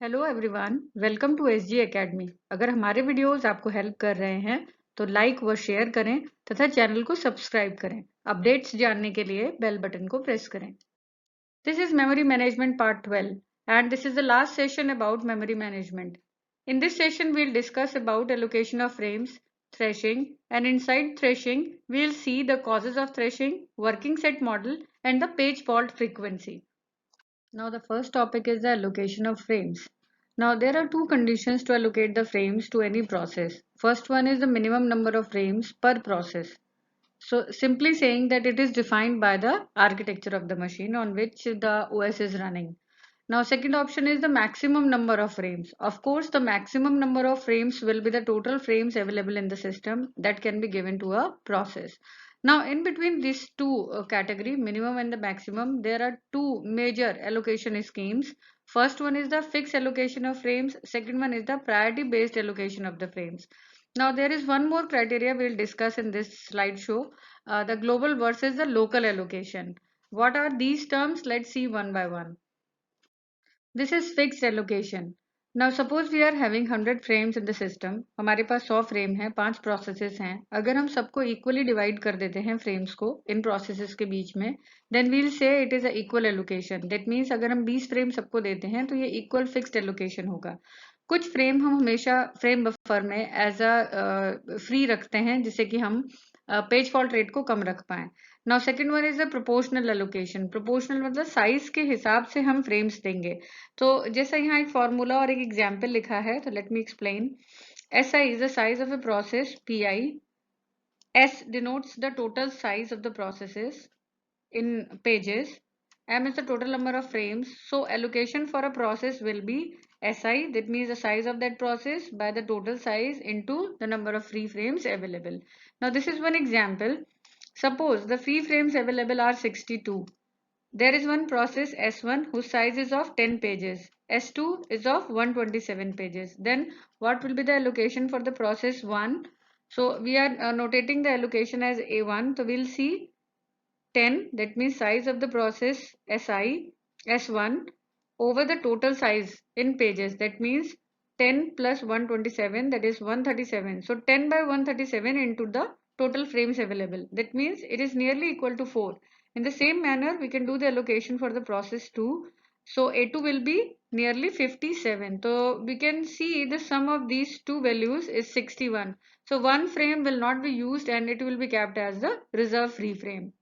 Hello everyone, welcome to SG academy. अगर हमारे videos आपको हेल्प कर रहे हैं तो लाइक व शेयर करें तथा चैनल को सब्सक्राइब करें। अपडेट्स जानने के लिए बेल बटन को प्रेस करें। This is memory management part 12 and this is the last session about memory management. In this session we'll discuss about allocation of frames, thrashing, and inside thrashing we'll see the causes of thrashing, working set model, and the page fault frequency. Now the first topic is the allocation of frames. Now there are two conditions to allocate the frames to any process. First one is the minimum number of frames per process. So simply saying that it is defined by the architecture of the machine on which the OS is running. Now second option is the maximum number of frames. Of course the maximum number of frames will be the total frames available in the system that can be given to a process. Now in between these two category, minimum and the maximum, there are two major allocation schemes. First one is the fixed allocation of frames. Second one is the priority based allocation of the frames. Now there is one more criteria we'll discuss in this slideshow, the global versus the local allocation. What are these terms? Let's see one by one. This is fixed allocation. Now suppose we are having 100 frames in the system. हमारे पास 100 frame है, 5 processes हैं. अगर हम सबको equally divide कर देते हैं frames को इन प्रोसेसेस के बीच में, देन वील से it is a equal allocation. That means अगर हम 20 फ्रेम सबको देते हैं तो ये इक्वल फिक्स्ड एलोकेशन होगा. कुछ फ्रेम हम हमेशा फ्रेम बफर में एज अ फ्री रखते हैं जिससे कि हम पेज फॉल्ट रेट को कम रख पाएं. Now second one is the proportional allocation. Proportional मतलब साइज के हिसाब से हम फ्रेम्स देंगे. तो जैसा यहाँ एक फॉर्मूला और एक एग्जाम्पल लिखा है, तो let me explain. SI is the size of a process, PI. S denotes the total size of the processes in pages. M is the total number of frames. So allocation for a process will be SI, that means the size of that process by the total size into the number of free frames available. Now this is one example. Suppose the free frames available are 62. There is one process S1 whose size is of 10 pages. S2 is of 127 pages. Then what will be the allocation for the process 1? So we are notating the allocation as A1. So we'll see 10, that means size of the process SI S1 over the total size in pages. That means 10 plus 127, that is 137. So 10 by 137 into the total frames available. That means it is nearly equal to 4. In the same manner, we can do the allocation for the process 2. So A2 will be nearly 57. So we can see the sum of these two values is 61. So one frame will not be used and it will be kept as the reserve free frame.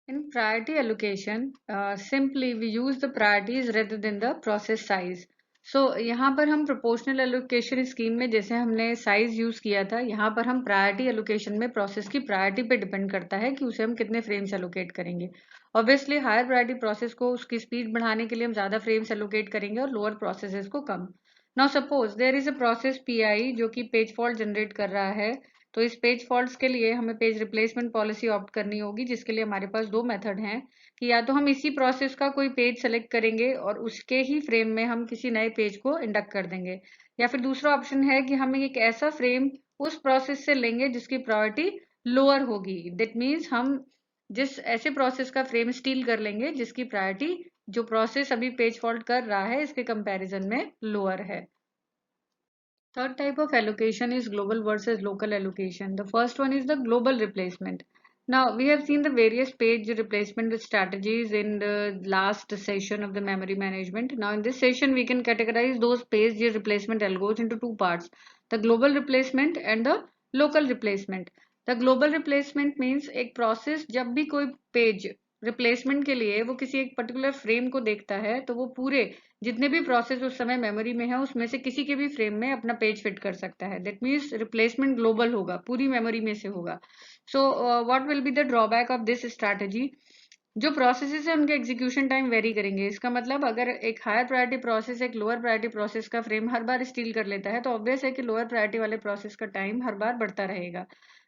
In priority allocation, simply we use the priorities rather than the process size. So यहाँ पर हम proportional allocation scheme में जैसे हमने size use किया था, यहाँ पर हम priority allocation में process की priority पे depend करता है कि उसे हम कितने frames allocate करेंगे. Obviously higher priority process को उसकी speed बढ़ाने के लिए हम ज़्यादा frames allocate करेंगे और lower processes को कम. Now suppose there is a process PI जो कि page fault generate कर रहा है. तो इस पेज फॉल्ट्स के लिए हमें पेज रिप्लेसमेंट पॉलिसी ऑप्ट करनी होगी, जिसके लिए हमारे पास दो मेथड हैं कि या तो हम इसी प्रोसेस का कोई पेज सेलेक्ट करेंगे और उसके ही फ्रेम में हम किसी नए पेज को इंडक्ट कर देंगे, या फिर दूसरा ऑप्शन है कि हम एक ऐसा फ्रेम उस प्रोसेस से लेंगे जिसकी प्रायोरिटी लोअर होगी. दैट मीन्स हम जिस ऐसे प्रोसेस का फ्रेम स्टील कर लेंगे जिसकी प्रायोरिटी जो प्रोसेस अभी पेज फॉल्ट कर रहा है इसके कंपैरिजन में लोअर है. Third type of allocation is global versus local allocation. The first one is the global replacement. Now, we have seen the various page replacement strategies in the last session of the memory management. Now, in this session, we can categorize those page replacement algos into two parts, the global replacement and the local replacement. The global replacement means एक process जब भी कोई page replacement के लिए वो किसी एक particular frame को देखता है तो वो पूरे जितने भी प्रोसेस उस समय मेमोरी में है उसमें से किसी के भी फ्रेम में अपना पेज फिट कर सकता है. दैट मीन्स रिप्लेसमेंट ग्लोबल होगा, पूरी मेमोरी में से होगा. So what will be the drawback of this strategy? जो प्रोसेसेस है उनके एग्जीक्यूशन टाइम वेरी करेंगे. इसका मतलब अगर एक हायर प्रायोरिटी प्रोसेस एक लोअर प्रायोरिटी प्रोसेस का फ्रेम हर बार स्टील कर लेता है तो ऑब्वियस है कि लोअर प्रायोरिटी वाले प्रोसेस का टाइम हर बार बढ़ता रहेगा.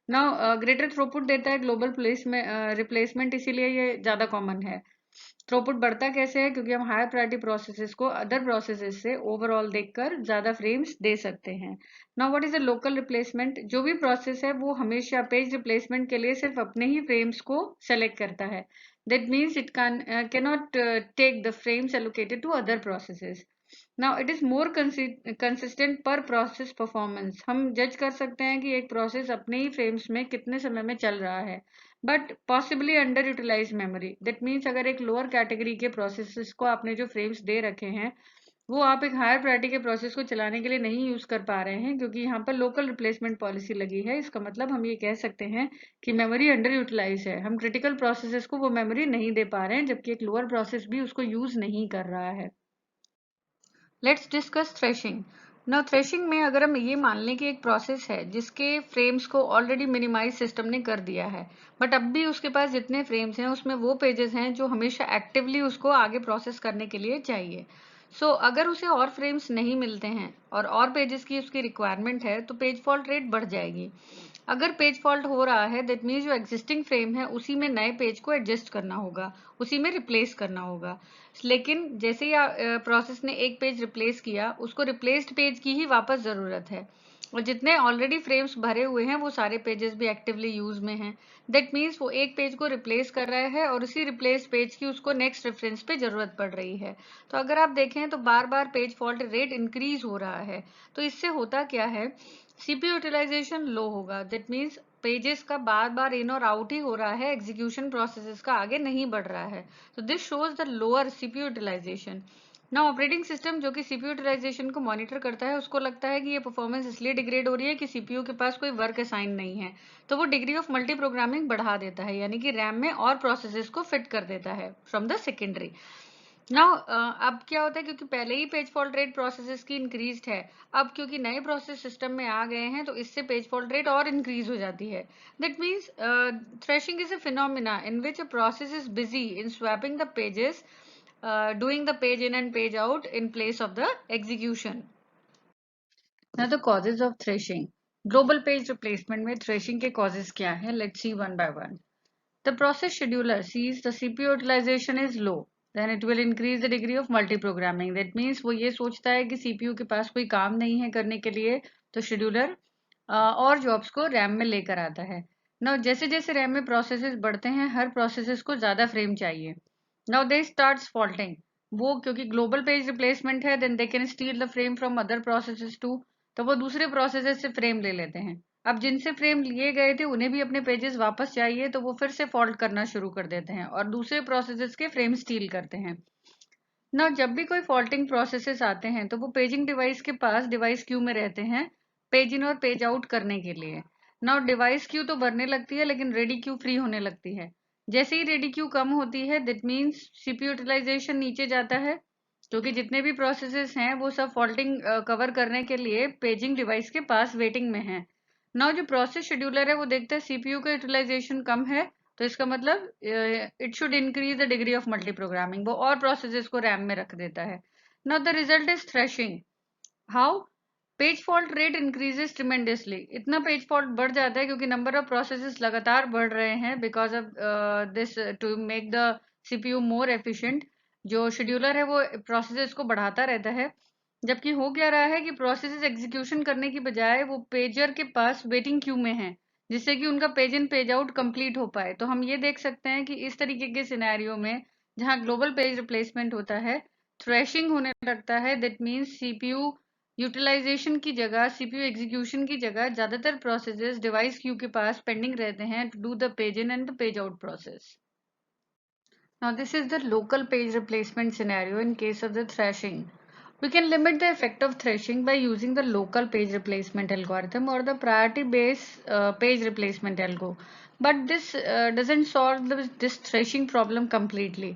नाउ ग्रेटर थ्रूपुट देता है ग्लोबल प्लेस में रिप्लेसमेंट, इसीलिए ये ज़्यादा कॉमन है. थ्रूपुट बढ़ता कैसे है? क्योंकि हम हायर प्रायोरिटी प्रोसेसेस को अदर प्रोसेसेस से ओवरऑल देखकर ज़्यादा फ्रेम्स दे सकते हैं. Now what is the local replacement? जो भी प्रोसेस है वो हमेशा पेज रिप्लेसमेंट के लिए सिर्फ अपने ही फ्रेम्स को सेलेक्ट करता है. That means it cannot take the frames allocated to other processes. Now it is more consistent पर प्रोसेस परफॉर्मेंस। हम जज कर सकते हैं कि एक प्रोसेस अपने ही फ्रेम्स में कितने समय में चल रहा है, but possibly underutilise memory. That means अगर एक लोअर कैटेगरी के प्रोसेसेस को आपने जो फ्रेम्स दे रखे हैं वो आप एक हायर प्रायोरिटी के प्रोसेस को चलाने के लिए नहीं यूज कर पा रहे हैं, क्योंकि यहाँ पर लोकल रिप्लेसमेंट पॉलिसी लगी है। इसका मतलब हम ये कह सकते हैं कि मेमोरी अंडर यूटिलाइज है। हम क्रिटिकल प्रोसेसेस को वो मेमोरी नहीं दे पा रहे हैं, जबकि एक लोअर प्रोसेस भी उसको यूज नहीं कर रहा है। Let's discuss threshing. Now threshing में अगर हम ये मान लें कि एक प्रोसेस है जिसके फ्रेम्स को ऑलरेडी मिनिमाइज सिस्टम ने कर दिया है, बट अब भी उसके पास जितने फ्रेम्स हैं उसमें वो पेजेस हैं जो हमेशा एक्टिवली उसको आगे प्रोसेस करने के लिए चाहिए। अगर उसे और फ्रेम्स नहीं मिलते हैं और पेजेस की उसकी रिक्वायरमेंट है तो पेज फॉल्ट रेट बढ़ जाएगी। अगर पेज फॉल्ट हो रहा है दैट मीन्स जो एग्जिस्टिंग फ्रेम है उसी में नए पेज को एडजस्ट करना होगा, उसी में रिप्लेस करना होगा। लेकिन जैसे ही प्रोसेस ने एक पेज रिप्लेस किया, उसको रिप्लेस्ड पेज की ही वापस जरूरत है, और जितने ऑलरेडी फ्रेम्स भरे हुए हैं वो सारे पेजेस भी एक्टिवली यूज में हैं। दैट मीन्स वो एक पेज को रिप्लेस कर रहा है और उसी रिप्लेस पेज की उसको नेक्स्ट रेफरेंस पे जरूरत पड़ रही है। तो अगर आप देखें तो बार बार पेज फॉल्ट रेट इंक्रीज हो रहा है। तो इससे होता क्या है, सीपीयू यूटिलाइजेशन लो होगा। दैट मीन्स पेजेस का बार बार इन और आउट ही हो रहा है, एग्जीक्यूशन प्रोसेसेस का आगे नहीं बढ़ रहा है। तो this shows the lower CPU utilisation. ना ऑपरेटिंग सिस्टम जो कि सीपीयू यूटिलाइजेशन को मॉनिटर करता है, उसको लगता है कि ये परफॉर्मेंस इसलिए डिग्रेड हो रही है कि सीपीयू के पास कोई वर्क असाइन नहीं है, तो वो डिग्री ऑफ मल्टी प्रोग्रामिंग बढ़ा देता है, यानी कि रैम में और प्रोसेसेस को फिट कर देता है फ्रॉम द सेकेंडरी। नाउ अब क्या होता है, क्योंकि पहले ही पेज फॉल्ट रेट प्रोसेसेस की इंक्रीज्ड है, अब क्योंकि नए प्रोसेस सिस्टम में आ गए हैं तो इससे पेज फॉल्ट रेट और इंक्रीज हो जाती है। That means threshing is a phenomena in which a process is busy in swapping the pages, doing the page in and page out in place of the execution. Now the causes of threshing. Global page replacement में threshing के causes क्या है? Let's see one by one. The process scheduler sees the CPU utilization is low, then it will increase the degree of multi-programming. That means वो ये सोचता है कि CPU के पास कोई काम नहीं है करने के लिए, तो scheduler और जॉब्स को रैम में लेकर आता है। नाउ जैसे जैसे रैम में प्रोसेसेस बढ़ते हैं, हर प्रोसेसेस को ज़्यादा फ्रेम चाहिए। Now they starts faulting. वो क्योंकि ग्लोबल पेज रिप्लेसमेंट है, then they can steal the frame from other processes too. तो वो दूसरे प्रोसेसेस से फ्रेम ले लेते हैं। अब जिनसे फ्रेम लिए गए थे उन्हें भी अपने पेजेस वापस चाहिए, तो वो फिर से फॉल्ट करना शुरू कर देते हैं और दूसरे प्रोसेसेस के फ्रेम स्टील करते हैं। ना जब भी कोई फॉल्टिंग प्रोसेसेस आते हैं तो वो पेजिंग डिवाइस के पास डिवाइस क्यू में रहते हैं, पेज इन और पेज आउट करने के लिए। ना डिवाइस क्यू तो भरने लगती है लेकिन रेडी क्यू फ्री होने लगती है। जैसे ही रेडी क्यू कम होती है दैट मीन्स सीपीयू यूटिलाइजेशन नीचे जाता है, क्योंकि जितने भी प्रोसेसेस हैं वो सब फॉल्टिंग कवर करने के लिए पेजिंग डिवाइस के पास वेटिंग में है। ना जो प्रोसेस शेड्यूलर है वो देखता है सीपीयू का यूटिलाइजेशन कम है, तो इसका मतलब it should increase the degree of multi programming, वो और प्रोसेसेस को रैम में रख देता है। Now the result is threshing. How? Page fault rate increases tremendously. इतना पेज फॉल्ट बढ़ जाता है क्योंकि नंबर ऑफ प्रोसेसेस लगातार बढ़ रहे हैं because of this, to make the CPU more efficient. जो शेड्यूलर है वो प्रोसेसेस को बढ़ाता रहता है, जबकि हो क्या रहा है कि प्रोसेसेस एग्जीक्यूशन करने की बजाय वो पेजर के पास वेटिंग क्यू में है, जिससे कि उनका page in page out complete हो पाए। तो हम ये देख सकते हैं कि इस तरीके के सिनेरियो में जहाँ ग्लोबल पेज रिप्लेसमेंट होता है, थ्रेशिंग होने लगता है। दैट मीन्स सीपीयू यूटिलाइजेशन की जगह, सीपीयू एग्जीक्यूशन की जगह ज्यादातर प्रोसेसेस डिवाइस क्यू के पास पेंडिंग रहते हैं to do the page in and the page out process. Now this is the local page replacement scenario in case of the thrashing. We can limit the effect of thrashing by using the local page replacement algorithm or the priority based page replacement algo. But this doesn't solve this thrashing problem completely.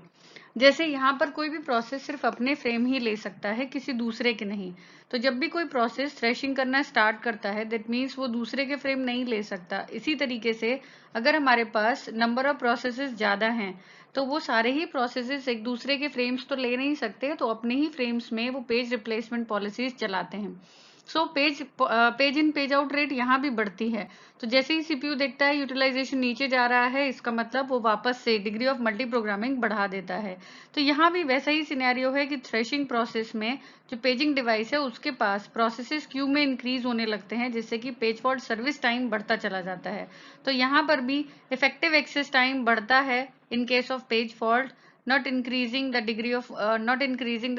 जैसे यहाँ पर कोई भी process सिर्फ अपने frame ही ले सकता है, किसी दूसरे के नहीं। तो जब भी कोई प्रोसेस थ्रेशिंग करना स्टार्ट करता है दैट मीन्स वो दूसरे के फ्रेम नहीं ले सकता। इसी तरीके से अगर हमारे पास नंबर ऑफ प्रोसेसेस ज़्यादा हैं तो वो सारे ही प्रोसेसेस एक दूसरे के फ्रेम्स तो ले नहीं सकते, तो अपने ही फ्रेम्स में वो पेज रिप्लेसमेंट पॉलिसीज चलाते हैं। Page in page out rate यहाँ भी बढ़ती है। तो जैसे ही सीपीयू देखता है यूटिलाइजेशन नीचे जा रहा है, इसका मतलब वो वापस से डिग्री ऑफ मल्टी प्रोग्रामिंग बढ़ा देता है। तो यहाँ भी वैसा ही सिनेरियो है कि थ्रेशिंग प्रोसेस में जो पेजिंग डिवाइस है उसके पास प्रोसेसेस क्यू में इंक्रीज होने लगते हैं, जिससे कि पेज फॉल्ट सर्विस टाइम बढ़ता चला जाता है। तो यहाँ पर भी इफेक्टिव एक्सेस टाइम बढ़ता है in case of page fault, not increasing the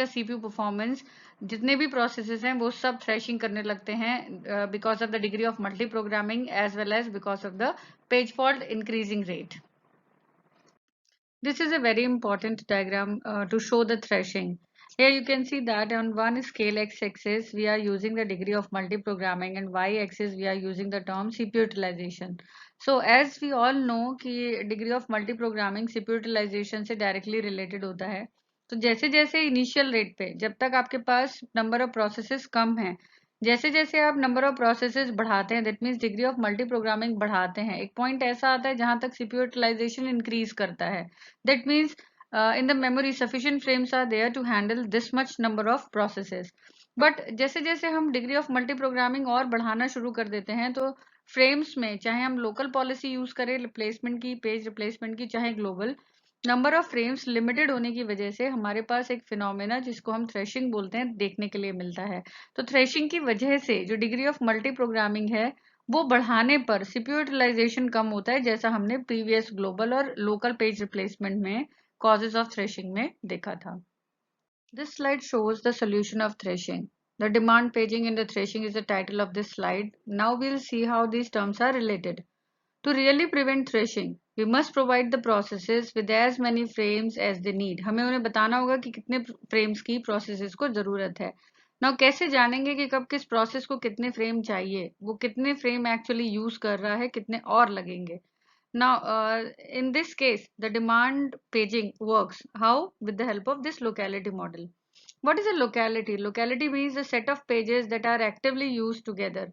CPU performance. जितने भी प्रोसेसेस हैं वो सब थ्रेशिंग करने लगते हैं because of the degree of multi programming as well as because of the page fault increasing rate. This is a very important diagram to show the threshing. Here you can see that on one scale x-axis we are using the degree of multi-programming and y-axis we are using the term CPU utilization. So as we all know कि degree of multi-programming CPU utilization से directly related होता है. तो जैसे जैसे initial rate पे जब तक आपके पास नंबर ऑफ प्रोसेसेस कम है, जैसे जैसे आप नंबर ऑफ प्रोसेसेस बढ़ाते हैं that means degree of multi programming बढ़ाते हैं, एक पॉइंट ऐसा आता है जहां तक सीपीयू यूटिलाइजेशन इंक्रीज करता है. That means in the memory sufficient frames are there to handle this much number of processes. But जैसे जैसे हम डिग्री ऑफ मल्टी प्रोग्रामिंग और बढ़ाना शुरू कर देते हैं तो फ्रेम्स में चाहे हम लोकल पॉलिसी यूज करें रिप्लेसमेंट की, पेज रिप्लेसमेंट की, चाहे global, number of frames limited होने की वजह से हमारे पास एक फिनोमेना जिसको हम थ्रेशिंग बोलते हैं देखने के लिए मिलता है. तो थ्रेशिंग की वजह से जो डिग्री ऑफ मल्टी प्रोग्रामिंग है वो बढ़ाने पर सीपीयू यूटिलाइजेशन कम होता है, जैसा हमने प्रीवियस ग्लोबल और लोकल पेज रिप्लेसमेंट में causes of threshing में देखा था. This slide shows the solution of threshing. The demand paging and the threshing is the title of this slide. Now we'll see how these terms are related. To really prevent threshing, we must provide the processes with as many frames as they need. हमें उन्हें बताना होगा कि कितने frames की processes को जरूरत है. Now कैसे जानेंगे कि कब किस process को कितने frame चाहिए, वो कितने frame actually use कर रहा है, कितने और लगेंगे. Now, in this case, the demand paging works. How? With the help of this locality model. What is a locality? Locality means a set of pages that are actively used together.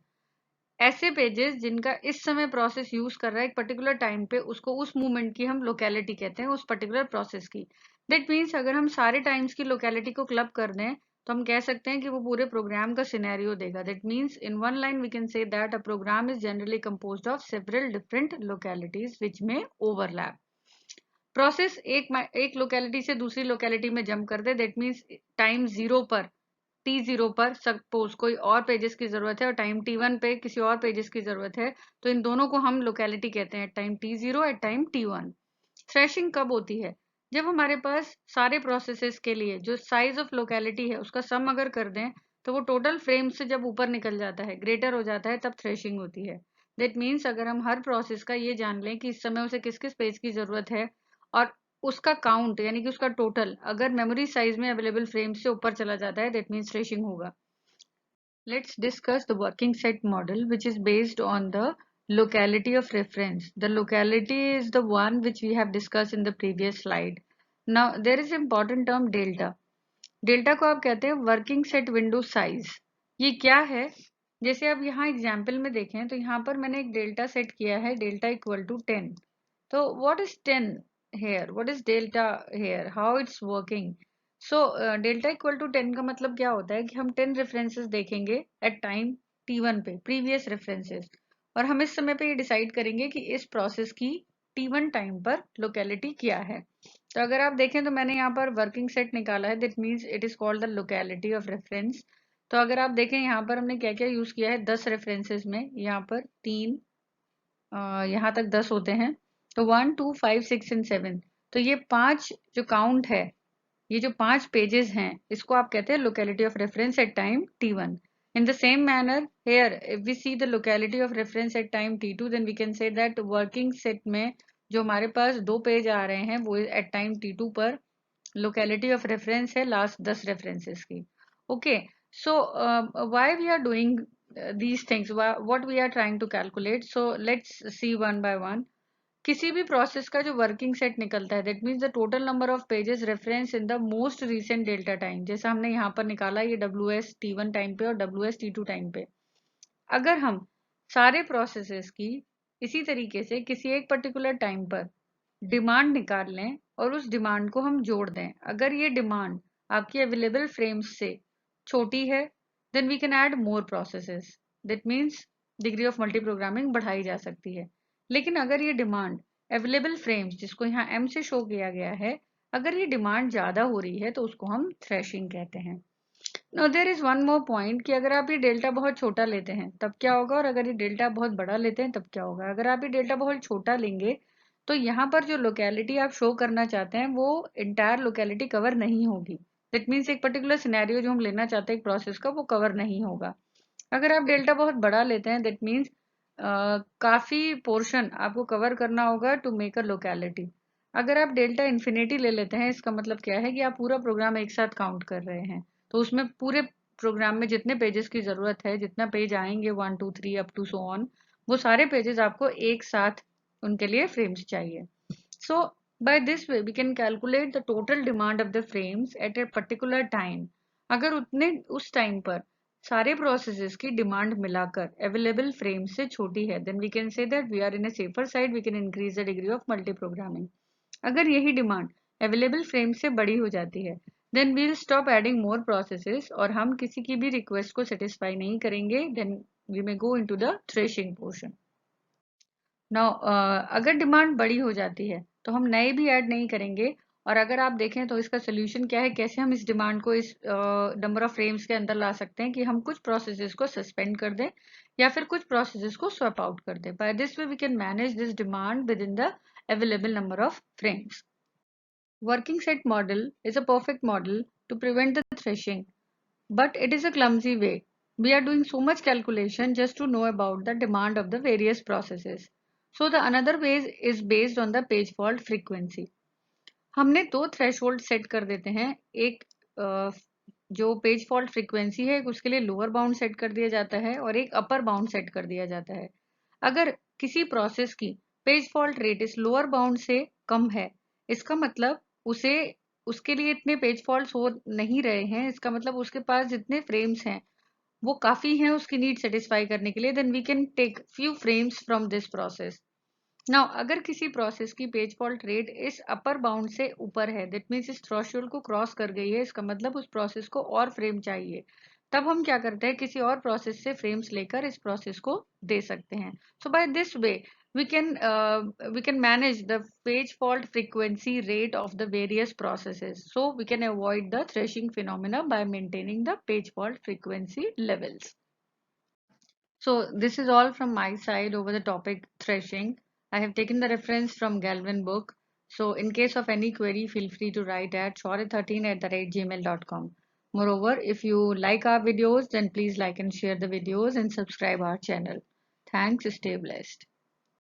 ऐसे pages जिनका इस समय process use कर रहा है एक particular time पे, उसको उस मूवमेंट की हम लोकेलिटी कहते हैं, उस पर्टिकुलर प्रोसेस की. दैट मीन्स अगर हम सारे टाइम्स की लोकेलिटी को क्लब कर दें तो हम कह सकते हैं कि वो पूरे प्रोग्राम का सिनेरियो देगा. That means in one line we can say that a program is generally composed of several different localities which may overlap. Process एक लोकेलिटी से दूसरी लोकेलिटी में जंप कर दे, दैट मीन्स टाइम जीरो पर T0 पर सपोज कोई और pages की जरूरत है और टाइम T1 पे किसी और पेजेस की जरूरत है, तो इन दोनों को हम लोकेलिटी कहते हैं, time T0 eight time T1. Threshing कब होती है? जब हमारे पास सारे प्रोसेसेस के लिए जो साइज ऑफ लोकेलिटी है उसका सम अगर कर दें तो वो टोटल फ्रेम से जब ऊपर निकल जाता है, ग्रेटर हो जाता है, तब थ्रेशिंग होती है. दैट मीन्स अगर हम हर प्रोसेस का ये जान लें कि इस समय उसे किस किस पेज की जरूरत है और उसका काउंट यानी कि उसका टोटल अगर मेमोरी साइज में अवेलेबल फ्रेम से ऊपर चला जाता है, दैट मीन्स थ्रेशिंग होगा. Let's discuss the working set model, which is based on the locality of reference. The locality is the one which we have discussed in the previous slide. Now there is important term delta. Delta को आप कहते हैं working set window size. ये क्या है? जैसे आप यहाँ एग्जाम्पल में देखें तो यहाँ पर मैंने एक डेल्टा सेट किया है, डेल्टा इक्वल टू 10. तो what is 10 here? What is delta here? How it's working? So delta equal to 10 का मतलब क्या होता है कि हम 10 रेफरेंसेस देखेंगे एट टाइम T1 पे, प्रीवियस रेफरेंसेस, और हम इस समय पे ये डिसाइड करेंगे कि इस प्रोसेस की T1 टाइम पर लोकेलिटी क्या है. तो अगर आप देखें तो मैंने यहाँ पर वर्किंग सेट निकाला है, that means it is called the locality of reference. तो अगर आप देखें यहाँ पर हमने क्या क्या यूज किया है 10 रेफरेंसेस में, यहाँ पर 3, यहाँ तक 10 होते हैं, तो 1 2 5 6 एंड 7. तो ये 5 जो काउंट है, ये जो 5 पेजेस हैं, इसको आप कहते हैं locality of reference at time T1. In the same manner here if we see the locality of reference at time T2 then we can say that working set में जो हमारे पास 2 पेज आ रहे हैं वो at time T2 पर locality of reference है last 10 references की. Okay, so why we are doing these things, what we are trying to calculate, so let's see one by one. किसी भी प्रोसेस का जो वर्किंग सेट निकलता है that means the total number of pages reference in the most recent delta time, जैसा हमने यहाँ पर निकाला ये WS T1 टाइम पे और WS T2 टाइम पे. अगर हम सारे प्रोसेसेस की इसी तरीके से किसी एक पर्टिकुलर टाइम पर डिमांड निकाल लें और उस डिमांड को हम जोड़ दें, अगर ये डिमांड आपकी अवेलेबल फ्रेम्स से छोटी है then we can add more processes. That means degree of multi programming बढ़ाई जा सकती है. लेकिन अगर ये डिमांड अवेलेबल फ्रेम्स जिसको यहाँ M से शो किया गया है, अगर ये डिमांड ज्यादा हो रही है तो उसको हम थ्रेशिंग कहते हैं. Now there is one more point कि अगर आप ये डेल्टा बहुत छोटा लेते हैं तब क्या होगा, और अगर ये डेल्टा बहुत बड़ा लेते हैं तब क्या होगा. अगर आप ये डेल्टा बहुत छोटा लेंगे तो यहाँ पर जो लोकेलिटी आप शो करना चाहते हैं वो इंटायर लोकेलिटी कवर नहीं होगी. दैट मीन्स एक पर्टिकुलर सिनेरियो जो हम लेना चाहते हैं एक प्रोसेस का वो कवर नहीं होगा। अगर आप डेल्टा बहुत बड़ा लेते हैं दैट मीन्स काफ़ी पोर्शन आपको कवर करना होगा टू मेक अ लोकेलिटी। अगर आप डेल्टा इन्फिनिटी ले लेते हैं इसका मतलब क्या है कि आप पूरा प्रोग्राम एक साथ काउंट कर रहे हैं, तो उसमें पूरे प्रोग्राम में जितने पेजेस की ज़रूरत है, जितना पेज आएंगे 1 2 3 अप टू सो ऑन, वो सारे पेजेस आपको एक साथ उनके लिए फ्रेम्स चाहिए। सो by this way we can calculate the total demand of the frames at a particular time। अगर उतने उस टाइम पर सारे प्रोसेसेस की डिमांड मिलाकर अवेलेबल फ्रेम से छोटी है then we can say that we are in a safer side, we can increase the degree of multi programming. अगर यही डिमांड अवेलेबल फ्रेम से बड़ी हो जाती है then we'll stop adding more processes और हम किसी की भी रिक्वेस्ट को सेटिस्फाई नहीं करेंगे, then we may go into the thrashing portion. Now अगर डिमांड बड़ी हो जाती है तो हम नए भी ऐड नहीं करेंगे, और अगर आप देखें तो इसका सोल्यूशन क्या है, कैसे हम इस डिमांड को इस नंबर ऑफ फ्रेम्स के अंदर ला सकते हैं कि हम कुछ प्रोसेसेस को सस्पेंड कर दें या फिर कुछ प्रोसेसेस को स्वैप आउट कर दें। By this way we can manage this demand within the available number of frames. Working set model is a perfect model to prevent the threshing, but it is a clumsy way. We are doing so much calculation just to know about the demand of the various processes. So the another way is based on the page fault frequency. हमने दो threshold set कर देते हैं, एक जो page fault frequency है उसके लिए लोअर बाउंड सेट कर दिया जाता है और एक अपर बाउंड सेट कर दिया जाता है। अगर किसी प्रोसेस की पेज फॉल्ट रेट इस लोअर बाउंड से कम है, इसका मतलब उसे उसके लिए इतने पेज फॉल्ट हो नहीं रहे हैं, इसका मतलब उसके पास जितने फ्रेम्स हैं वो काफी हैं उसकी नीड सेटिस्फाई करने के लिए, then we can take few frames from this process. Now अगर किसी प्रोसेस की पेज फॉल्ट रेट इस अपर बाउंड से ऊपर है, दैट मीन्स इस थ्रेशोल्ड को क्रॉस कर गई है, इसका मतलब उस प्रोसेस को और फ्रेम चाहिए, तब हम क्या करते हैं किसी और प्रोसेस से फ्रेम्स लेकर इस प्रोसेस को दे सकते हैं। So by this way we can manage the page fault frequency rate of the various processes, so we can avoid the threshing phenomena by maintaining the page fault frequency levels. So this is all from my side over the topic threshing. I have taken the reference from Galvin book. So in case of any query, feel free to write at shaurya13@gmail.com. Moreover, if you like our videos, then please like and share the videos and subscribe our channel. Thanks, stay blessed.